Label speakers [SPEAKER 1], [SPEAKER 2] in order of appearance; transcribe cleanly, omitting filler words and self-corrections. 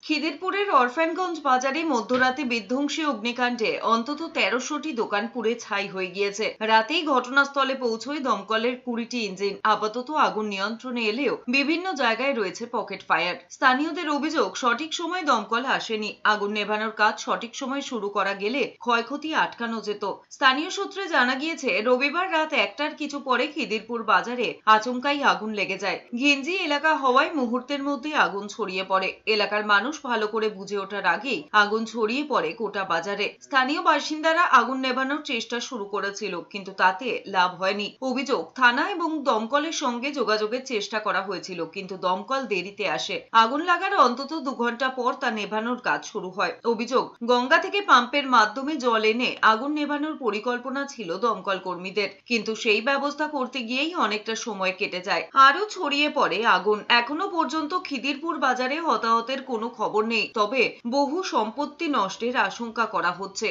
[SPEAKER 1] খিদিরপুরের অরফানগঞ্জ বাজারে মধ্যরাতে বিধ্বংসী অগ্নিকাণ্ডে অন্তত ১৩০০টি দোকান পুড়ে ছাই হয়ে গিয়েছে। রাতেই ঘটনাস্থলে পৌঁছয় দমকলের ২০টি ইঞ্জিন। আপাতত আগুন নিয়ন্ত্রণে এলেও বিভিন্ন জায়গায় রয়েছে পকেট ফায়ার। স্থানীয়দের অভিযোগ, সঠিক সময় দমকল আসেনি। আগুন নেভানোর কাজ সঠিক সময় শুরু করা গেলে ক্ষয়ক্ষতি আটকানো যেত। স্থানীয় সূত্রে জানা গিয়েছে, রবিবার রাত ১টার কিছু পরে খিদিরপুর বাজারে আচমকাই আগুন লেগে যায়। ঘিঞ্জি এলাকা হওয়ায় মুহূর্তের মধ্যে আগুন ছড়িয়ে পড়ে। এলাকার মানুষ ভালো করে বুঝে ওঠার আগেই আগুন ছড়িয়ে পড়ে গোটা বাজারে। স্থানীয় বাসিন্দারা আগুন নেভানোর চেষ্টা শুরু করেছিল, কিন্তু তাতে লাভ হয়নি। অভিযোগ, থানা এবং দমকলের সঙ্গে যোগাযোগের চেষ্টা করা হয়েছিল, কিন্তু দমকল দেরিতে আসে। আগুন লাগার অন্তত ২ ঘন্টা পর তা নেভানোর কাজ শুরু হয়। অভিযোগ, গঙ্গা থেকে পাম্পের মাধ্যমে জল এনে আগুন নেভানোর পরিকল্পনা ছিল দমকল কর্মীদের, কিন্তু সেই ব্যবস্থা করতে গিয়েই অনেকটা সময় কেটে যায়। আরো ছড়িয়ে পড়ে আগুন। এখনো পর্যন্ত খিদিরপুর বাজারে হতাহতের কোনো খবর নেই, তবে বহু সম্পত্তি নষ্টের আশঙ্কা করা হচ্ছে।